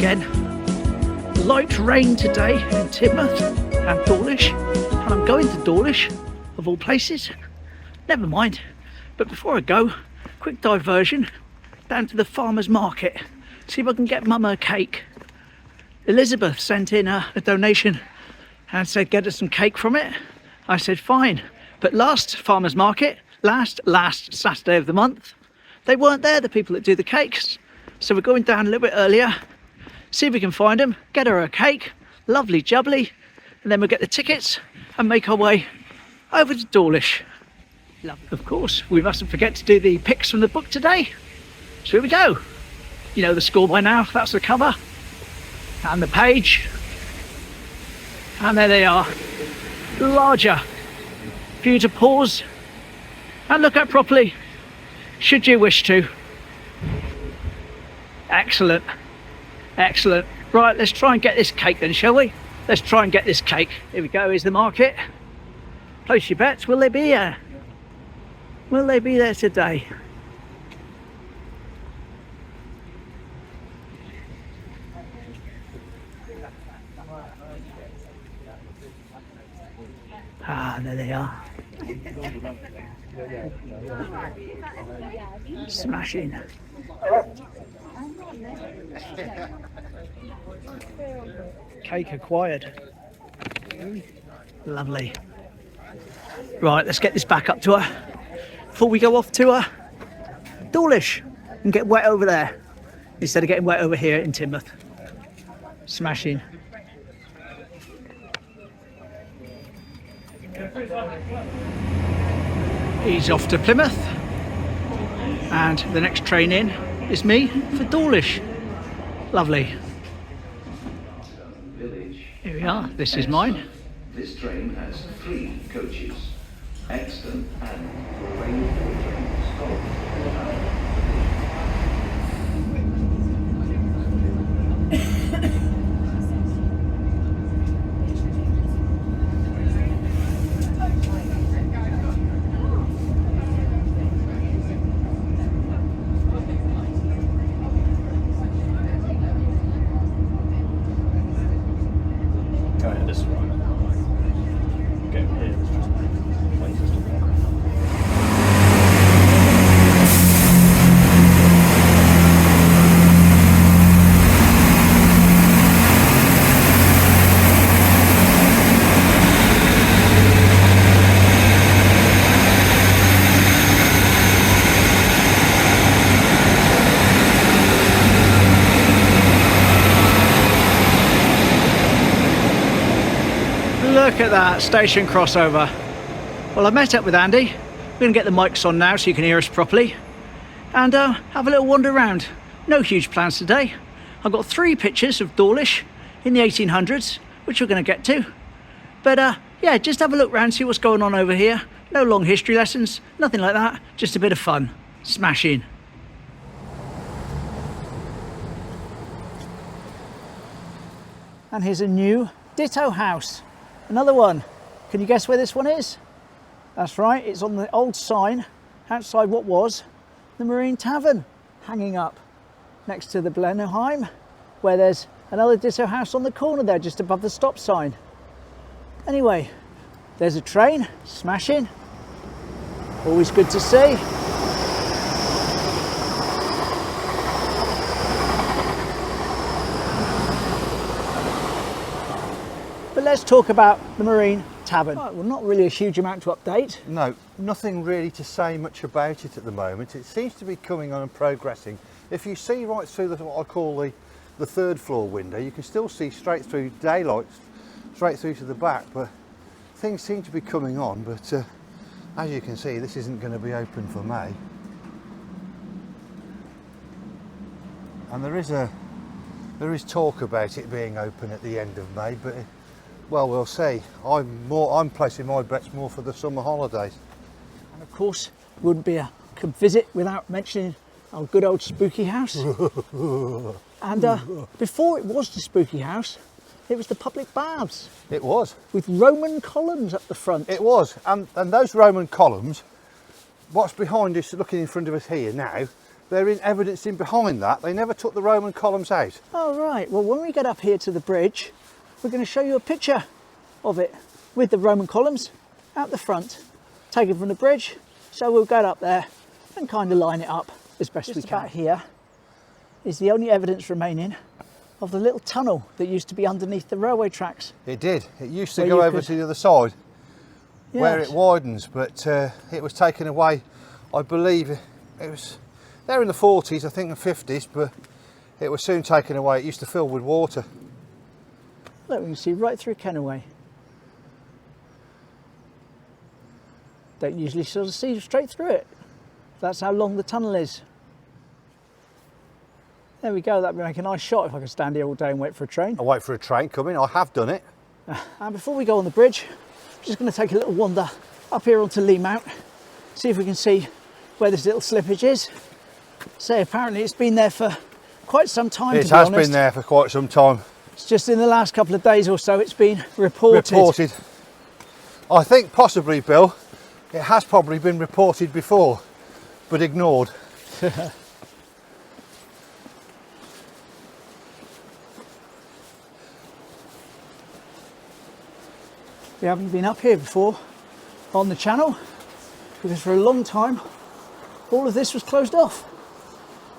again. Light rain today in Teignmouth and Dawlish, and I'm going to Dawlish of all places. Never mind, but before I go, quick diversion down to the farmer's market, see if I can get Mum a cake. Elizabeth sent in a donation and said get us some cake from it. I said fine, but last farmer's market, last Saturday of the month, they weren't there, the people that do the cakes. So we're going down a little bit earlier, see if we can find them, get her a cake, lovely jubbly, and then we'll get the tickets and make our way over to Dawlish. Lovely. Of course, we mustn't forget to do the pics from the book today. So here we go. You know the score by now, that's the cover and the page. And there they are, larger, for you to pause and look at properly, should you wish to. Excellent, excellent. Right, let's try and get this cake then, shall we? Let's try and get this cake. Here we go, here's the market. Place your bets, will they be here? Will they be there today? Ah, there they are. Smashing. Cake acquired. Lovely. Right, let's get this back up to her before we go off to Dawlish and get wet over there instead of getting wet over here in Teignmouth. Smashing. He's off to Plymouth, and the next train in is me for Dawlish. Lovely. Here we are, this is mine. This train has 3 coaches, Exton and Rainfall trains. Look at that station crossover. Well, I've met up with Andy. We're going to get the mics on now so you can hear us properly and have a little wander around. No huge plans today. I've got 3 pictures of Dawlish in the 1800s, which we're going to get to. But yeah, just have a look around, see what's going on over here. No long history lessons, nothing like that. Just a bit of fun. Smashing. And here's a new ditto house. Another one. Can you guess where this one is? That's right, it's on the old sign outside what was the Marine Tavern, hanging up next to the Blenheim, where there's another ditto house on the corner there just above the stop sign. Anyway, there's a train, smashing. Always good to see. But let's talk about the Marine Tavern. Right, well, not really a huge amount to update. No, nothing really to say much about it at the moment. It seems to be coming on and progressing. If you see right through what I call the 3rd floor window, you can still see straight through daylight, straight through to the back, but things seem to be coming on. But as you can see, this isn't going to be open for May. And there is talk about it being open at the end of May, but well, we'll see. I'm placing my bets more for the summer holidays. And of course, wouldn't be a visit without mentioning our good old spooky house. And before it was the spooky house, it was the public baths. It was. With Roman columns up the front. It was, and those Roman columns, what's behind us, looking in front of us here now, they're in evidence in behind that. They never took the Roman columns out. Oh right, well when we get up here to the bridge, we're going to show you a picture of it with the Roman columns out the front, taken from the bridge. So we'll go up there and kind of line it up as best we can. Just about here is the only evidence remaining of the little tunnel that used to be underneath the railway tracks. It did. It used to go over to the other side where it widens, but it was taken away. I believe it was there in the 40s, I think the 50s, but it was soon taken away. It used to fill with water. Look, we can see right through Kenaway. Don't usually sort of see straight through it. That's how long the tunnel is. There we go, that'd make a nice shot if I could stand here all day and wait for a train. I'll wait for a train coming, I have done it. And before we go on the bridge, I'm just going to take a little wander up here onto Lee Mount, see if we can see where this little slippage is. So apparently it's been there for quite some time, to be honest. It has been there for quite some time. It's just in the last couple of days or so it's been reported. I think possibly, Bill, it has probably been reported before, but ignored. We haven't been up here before on the channel because for a long time all of this was closed off,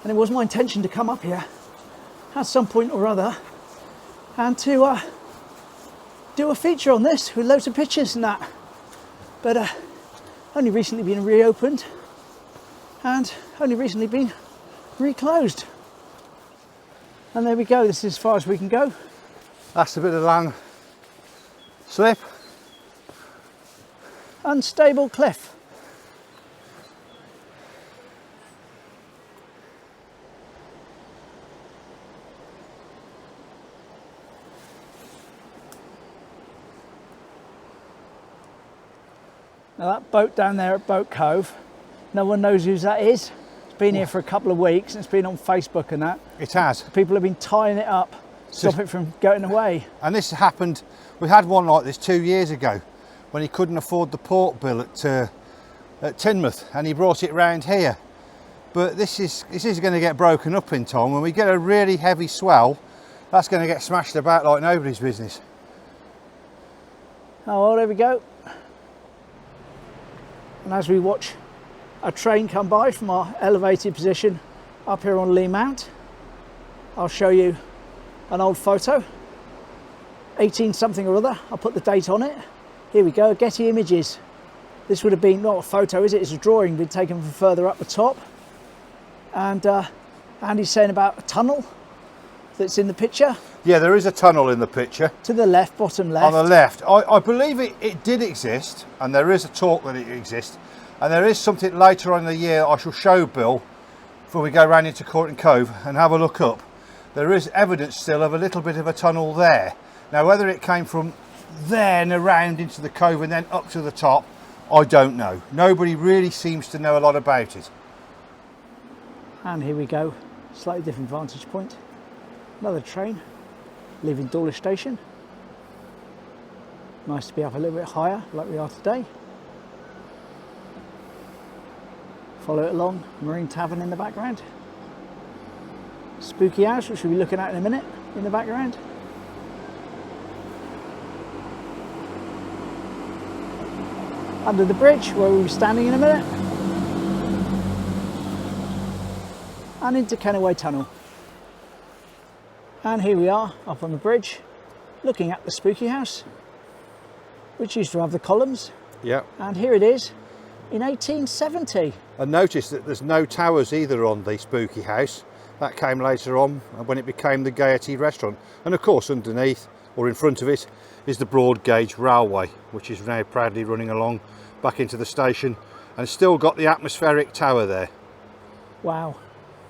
and it was my intention to come up here at some point or other and to do a feature on this with loads of pictures and that, but only recently been reopened and only recently been reclosed. And there we go, this is as far as we can go. That's a bit of long slip. Unstable cliff. Now that boat down there at Boat Cove, no one knows whose that is. It's been here for a couple of weeks and it's been on Facebook and that. It has. People have been tying it up, stop it from going away. And this happened, we had one like this 2 years ago when he couldn't afford the port bill at Teignmouth, and he brought it round here. But this is going to get broken up in time. When we get a really heavy swell, that's going to get smashed about like nobody's business. Oh, well, there we go. And as we watch a train come by from our elevated position up here on Lee Mount, I'll show you an old photo, 18 something or other. I'll put the date on it. Here we go, Getty Images. This would have been not a photo, is it? It's a drawing been taken from further up the top. And Andy's saying about a tunnel that's in the picture. Yeah, there is a tunnel in the picture. To the left, bottom left. On the left. I believe it did exist, and there is a talk that it exists. And there is something later on in the year I shall show Bill before we go round into Courtney Cove and have a look up. There is evidence still of a little bit of a tunnel there. Now whether it came from there and around into the cove and then up to the top, I don't know. Nobody really seems to know a lot about it. And here we go, slightly different vantage point. Another train leaving Dawlish station. Nice to be up a little bit higher like we are today. Follow it along, Marine Tavern in the background. Spooky house, which we'll be looking at in a minute, in the background. Under the bridge, where we'll be standing in a minute. And into Kenaway Tunnel. And here we are, up on the bridge, looking at the spooky house, which used to have the columns. Yeah. And here it is, in 1870. And notice that there's no towers either on the spooky house. That came later on when it became the Gaiety restaurant. And of course underneath, or in front of it, is the broad gauge railway, which is now proudly running along back into the station, and still got the atmospheric tower there. Wow,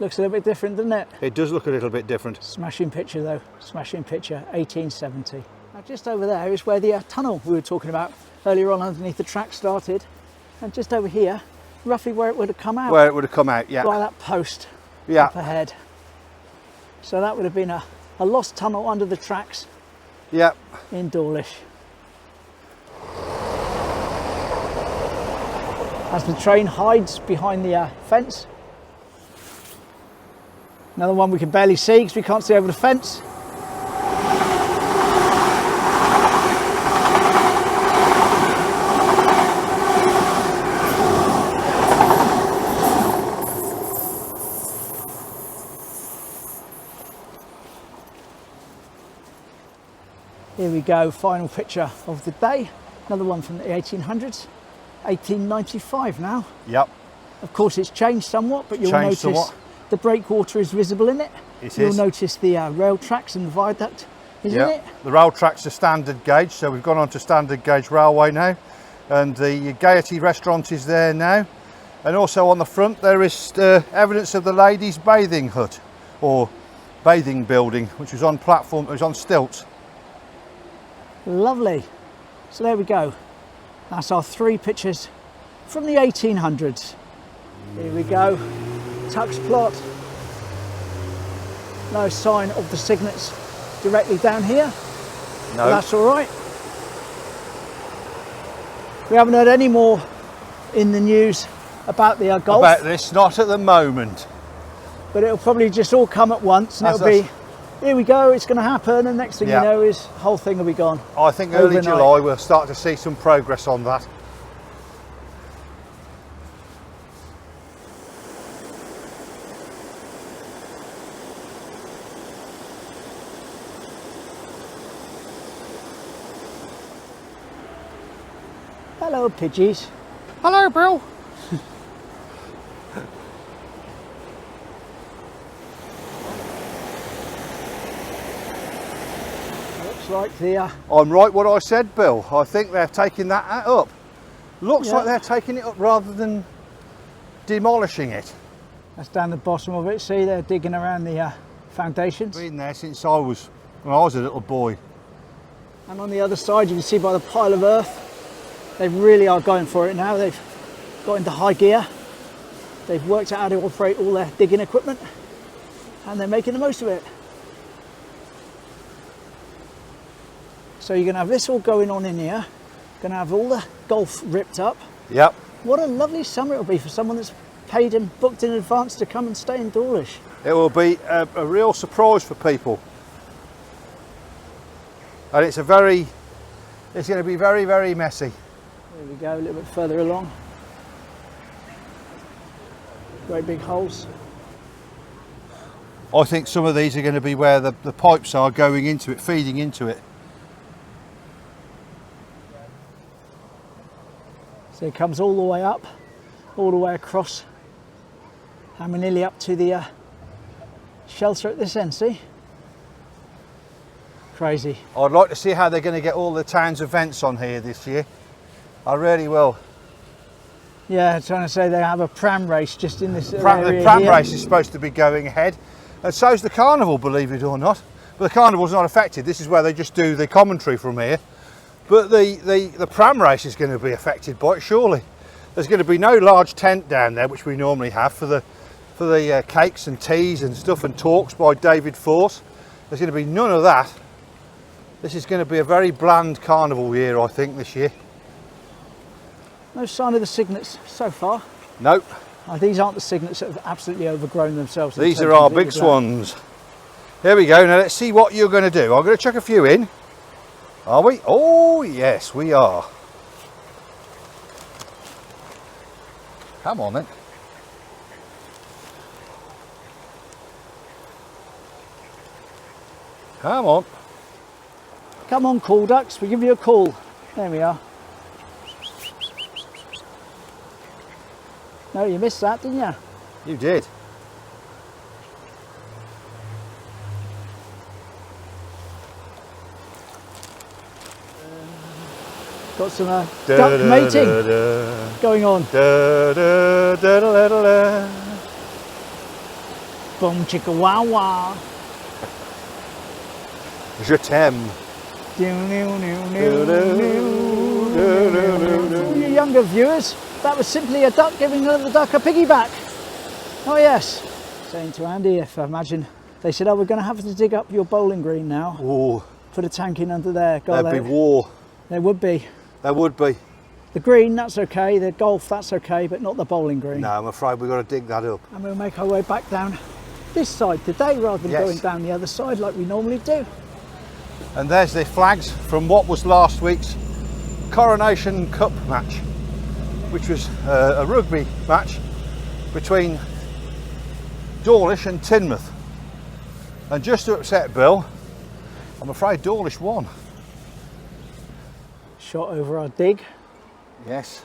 looks a little bit different, doesn't it? It does look a little bit different. Smashing picture though, smashing picture, 1870. Now just over there is where the tunnel we were talking about earlier on underneath the track started, and just over here, roughly where it would have come out. Where it would have come out, yeah. By that post up ahead. So that would have been a lost tunnel under the tracks. Yep. In Dawlish. As the train hides behind the fence, Another one we can barely see because we can't see over the fence. Here we go, final picture of the day. Another one from the 1800s, 1895 now. Yep. Of course it's changed somewhat, but you'll Changed notice somewhat. the breakwater is visible in it. You'll notice the rail tracks and the viaduct is in it. The rail tracks are standard gauge, so we've gone on to standard gauge railway now. And the Gaiety restaurant is there now. And also on the front there is evidence of the ladies' bathing hut, or bathing building, which was on platform, it was on stilts. Lovely. So there we go. That's our 3 pictures from the 1800s. Here we go. Tux plot. No sign of the Cygnets directly down here. No. But that's all right. We haven't heard any more in the news about the Gulf. About this, not at the moment. But it'll probably just all come at once, and it'll be, here we go, it's going to happen, and next thing you know is the whole thing will be gone. I think early overnight. July we'll start to see some progress on that. Hello, Pidgeys. Hello, Bill. Looks like the I'm right what I said, Bill. I think they're taking that up. Looks like they're taking it up rather than demolishing it. that's down the bottom of it. See, they're digging around the foundations. Been there since when I was a little boy. And on the other side, you can see by the pile of earth, they really are going for it now. They've got into high gear. They've worked out how to operate all their digging equipment, and they're making the most of it. So you're going to have this all going on in here. Going to have all the golf ripped up. Yep. What a lovely summer it'll be for someone that's paid and booked in advance to come and stay in Dawlish. It will be a real surprise for people. And it's going to be very, very messy. There we go, a little bit further along. Great big holes. I think some of these are going to be where the pipes are going into it, feeding into it. So it comes all the way up, all the way across, and we're nearly up to the shelter at this end, see? Crazy. I'd like to see how they're going to get all the town's events on here this year. I really will. Yeah, trying to say they have a pram race just in this area The pram here. race is supposed to be going ahead, and so's the carnival, believe it or not. But the carnival's not affected. This is where they just do the commentary from here. But the pram race is going to be affected by it, surely. There's going to be no large tent down there, which we normally have for the cakes and teas and stuff and talks by David Force. There's going to be none of that. This is going to be a very bland carnival year, I think, this year. No sign of the Cygnets so far. Nope. These aren't the Cygnets that have absolutely overgrown themselves. These are our big swans. Here we go. Now let's see what you're going to do. I'm going to chuck a few in. Are we? Oh, yes, we are. Come on then. Come on. Come on, call ducks, we give you a call. There we are. No, you missed that, didn't you? You did. Got some duck mating going on. Boom chicka wow wow. Je t'aime. For you younger viewers, that was simply a duck giving another duck a piggyback. Oh yes. Saying to Andy, if I imagine, they said, oh, we're going to have to dig up your bowling green now. Oh, Put a tank in under there. God, there'd be war. There would be. There would be. The green, that's okay. The golf, that's okay, but not the bowling green. No, I'm afraid we've got to dig that up. And we'll make our way back down this side today rather than Yes. going down the other side like we normally do. And there's the flags from what was last week's Coronation Cup match, which was a rugby match between Dawlish and Teignmouth. And just to upset Bill, I'm afraid Dawlish won. Shot over our dig. Yes.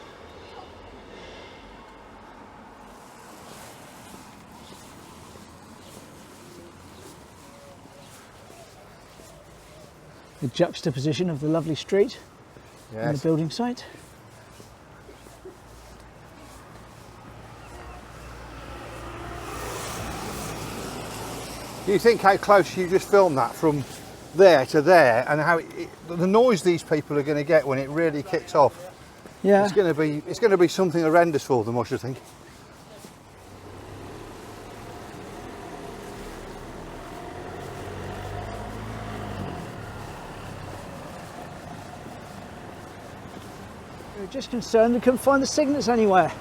The juxtaposition of the lovely street and the Yes. building site. You think how close you just filmed that from there to there, and how the noise these people are going to get when it really kicks off. Yeah. It's going to be something horrendous for them, I should think. We were just concerned we couldn't find the Cygnets anywhere.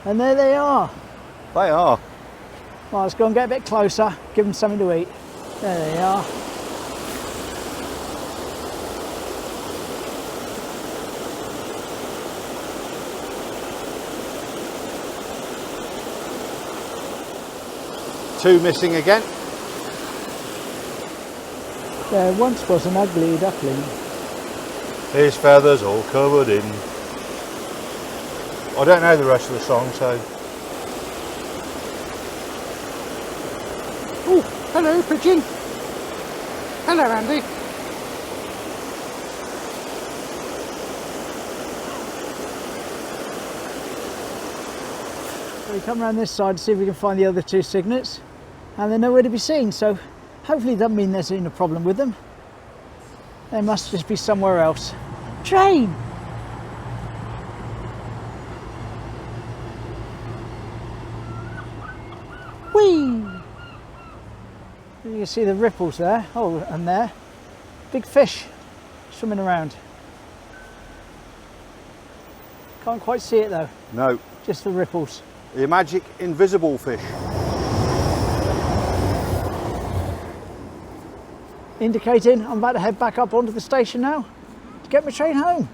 And there they are. They are. Well, let's go and get a bit closer, give them something to eat. There they are. Two missing again. There once was an ugly duckling. His feathers all covered in. I don't know the rest of the song, so. Oh, hello, pigeon. Hello, Andy. So we come around this side to see if we can find the other two Cygnets, and they're nowhere to be seen, so hopefully it doesn't mean there's been a problem with them. They must just be somewhere else. Train! Whee! You can see the ripples there. Oh, and there. Big fish swimming around. Can't quite see it though, No, just the ripples. the magic invisible fish. Indicating I'm about to head back up onto the station now to get my train home.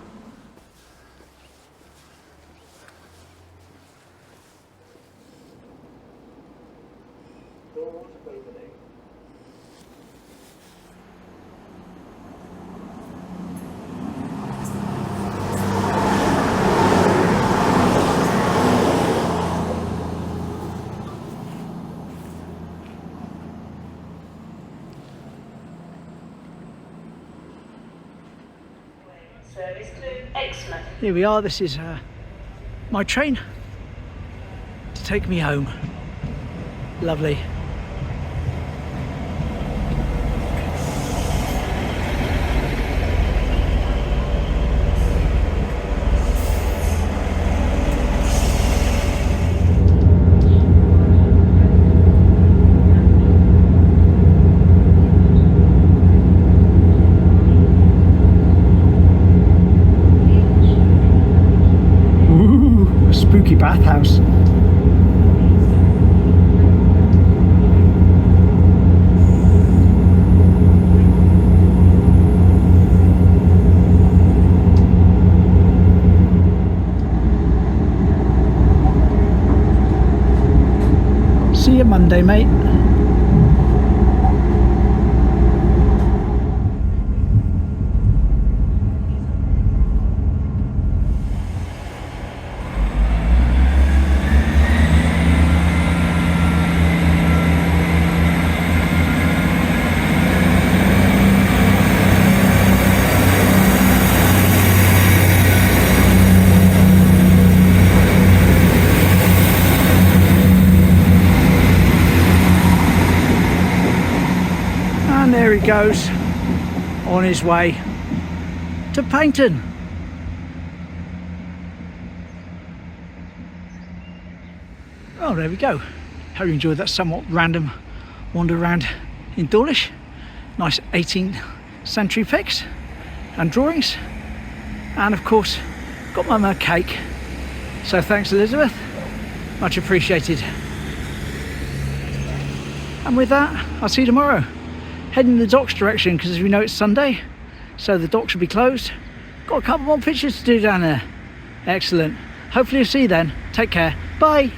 Doors opening. Service to Exmouth. Here we are, this is my train to take me home. Lovely. Ooh, a spooky bathhouse. See you Monday, mate. And there he goes on his way to Paynton. Oh, there we go. Hope you enjoyed that somewhat random wander around in Dawlish. Nice 18th century pics and drawings, and of course got my mug cake. So thanks, Elizabeth, much appreciated. And with that, I'll see you tomorrow. Heading in the docks direction, because as we know it's Sunday, so the docks will be closed. Got a couple more pictures to do down there. Excellent. Hopefully you'll see you then. Take care. Bye.